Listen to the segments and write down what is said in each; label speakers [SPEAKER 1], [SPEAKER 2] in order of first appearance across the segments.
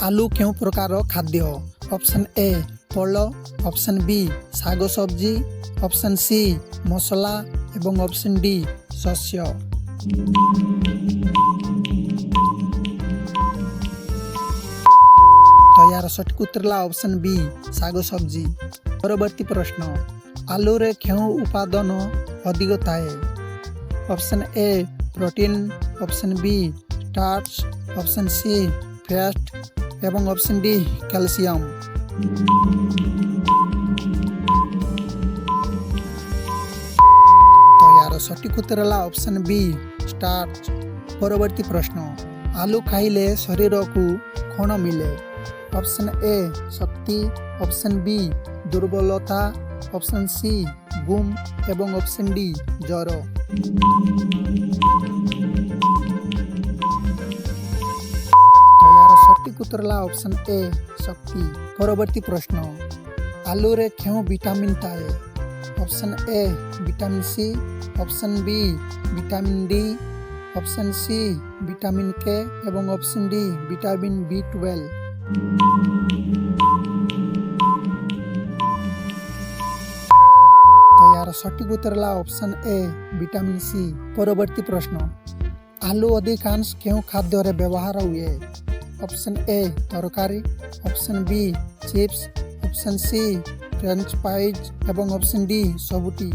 [SPEAKER 1] आलू केउं प्रकार खाद्य? ऑप्शन ए फल, ऑप्शन बी शाग सब्जी, ऑप्शन सी मसला एवं ऑप्शन डी शस्य। तो यार सठिक उत्तर ला ऑप्शन बी शाग सब्जी। परवर्ती प्रश्न, आलू रे केउं उपादान अधिक थाए? Option A protein, option B starch, option C fat एवं ऑप्शन डी कैल्शियम। तो यार सठिक उत्तर है ऑप्शन बी स्टार्च। परवर्ती प्रश्न, आलू खाइले शरीर को कौन मिले? ऑप्शन ए शक्ति, ऑप्शन बी दुर्बलता, ऑप्शन सी गुम एवं ऑप्शन डी ज्वर। सठिक उत्तर ला ऑप्शन ए शक्ति। परवर्ती प्रश्न, आलू रे केउं विटामिन थाए? Option A vitamin C, option B vitamin D, option C vitamin K एवं ऑप्शन डी विटामिन B12। तो यार सठिक उत्तर ला ऑप्शन ए विटामिन सी। परवर्ती प्रश्न, आलू अधिकांश केउं खाद्य रे व्यवहार हुए? ऑप्शन ए तरकारी, option B chips, option C french fries एवं ऑप्शन डी सबुटी।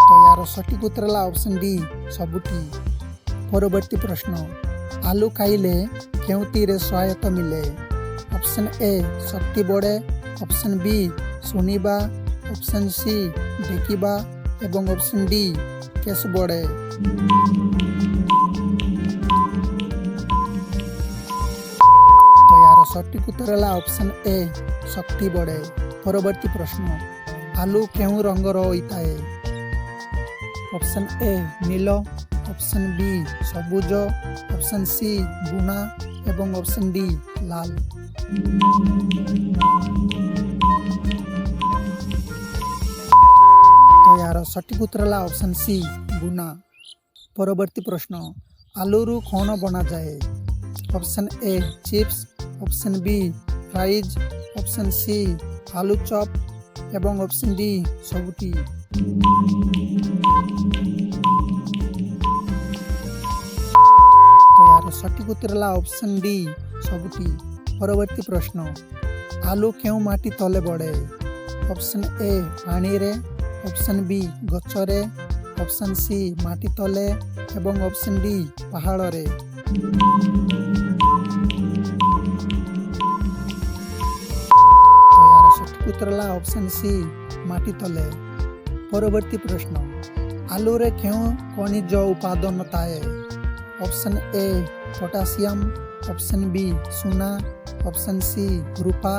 [SPEAKER 1] तो यार सठिक उत्तर ला ऑप्शन डी सबुटी। परवर्ती प्रश्न, आलू खाइले केउंती रे सहायता मिले? ऑप्शन ए शक्ति बढ़े, ऑप्शन बी सुनिबा, ऑप्शन सी देखिबा एवं ऑप्शन डी केस बढ़े। तो यार सठिक उत्तर है ऑप्शन ए शक्ति बढ़े। परवर्ती प्रश्न, आलू केउं रंगर होइताए? ऑप्शन ए नील, ऑप्शन बी सबुज, ऑप्शन सी बुना एवं ऑप्शन डी लाल। तो यार सठिक उत्तर ला ऑप्शन सी बुना। परवर्ती प्रश्न, आलू रु कौन बना जाए? Option A chips, option B fries, option C आलू चॉप एवं ऑप्शन डी सबुटी। तो यार सठिक उत्तर ला ऑप्शन डी सबुटी। परवर्ती प्रश्न, आलू केउं माटी तले बढ़े? ऑप्शन ए पानी रे, ऑप्शन बी गचरे, ऑप्शन सी माटी तले एवं ऑप्शन डी पहाड़ रे। तो यार सठिक उत्तर ला ऑप्शन सी माटी तले। परवर्ती प्रश्न, आलू रे केउं खनिज उपादान थाए? Option A potassium, option B सुना, ऑप्शन सी रूपा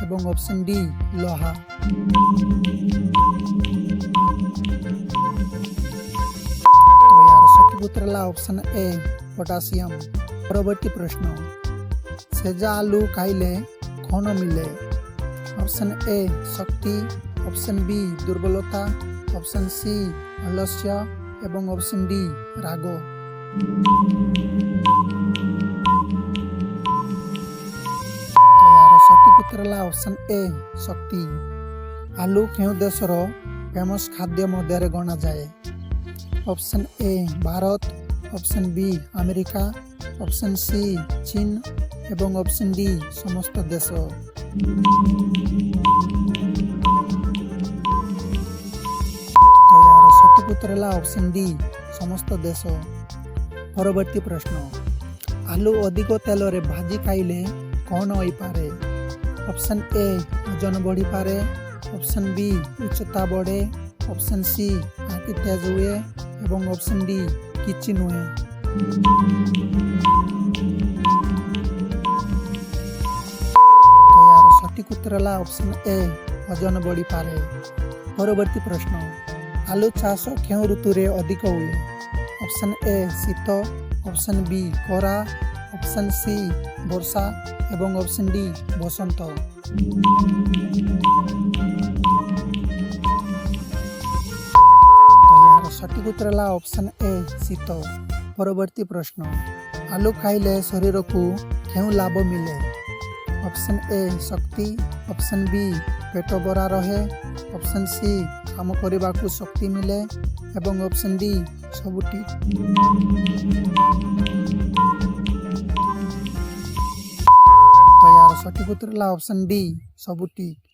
[SPEAKER 1] एवं ऑप्शन डी लोहा। तो यार सठिक उत्तर ला ऑप्शन ए पोटासियम। परवर्ती प्रश्न, सेजा आलू खाइले कौन मिले? ऑप्शन ए शक्ति, ऑप्शन बी दुर्बलता, ऑप्शन सी आलस्य एवं ऑप्शन डी राग। तो यार सठिक उत्तर ला ऑप्शन ए शक्ति। आलू केउं देशर फेमस खाद्य मध्य गणा जाए? Option A Bharat, option B America, option C चीन एवं ऑप्शन डी समस्त देश। तो यार सठिक उत्तर है ऑप्शन डी समस्त देश। परवर्ती प्रश्न, आलू अधिक तेल रे भाजी खाइले कौन होई पारे? ऑप्शन ए ओजन बढ़ी पारे, ऑप्शन बी उच्चता बढ़े, ऑप्शन सी आँखि तेज हुए एवं ऑप्शन डी किछि नुहे। तो यार सठिक उत्तर है ऑप्शन ए ओजन बढ़ी पारे। परवर्ती प्रश्न, आलू चाष केउं ऋतु रे अधिक हुए? ऑप्शन ए शीत, ऑप्शन बी खरा, ऑप्शन सी वर्षा एवं ऑप्शन डी बसंत। ସଠିକ୍ ଉତ୍ତର ହେଲା ଅପସନ୍ ଏ ଶୀତ। ପରବର୍ତ୍ତୀ ପ୍ରଶ୍ନ, ଆଳୁ ଖାଇଲେ ଶରୀରକୁ କେଉଁ ଲାଭ ମିଳେ? Option A Shakti, option B ପେଟ ଭରା ରହେ, ଅପସନ୍ ସି କାମ କରିବାକୁ ଶକ୍ତି ମିଳେ ଏବଂ ଅପସନ୍ ଡି ସବୁ ଠିକ୍। ତ ଏହାର ସଠିକ୍ ଉତ୍ତର ହେଲା ଅପସନ୍ ଡି ସବୁ ଠିକ୍।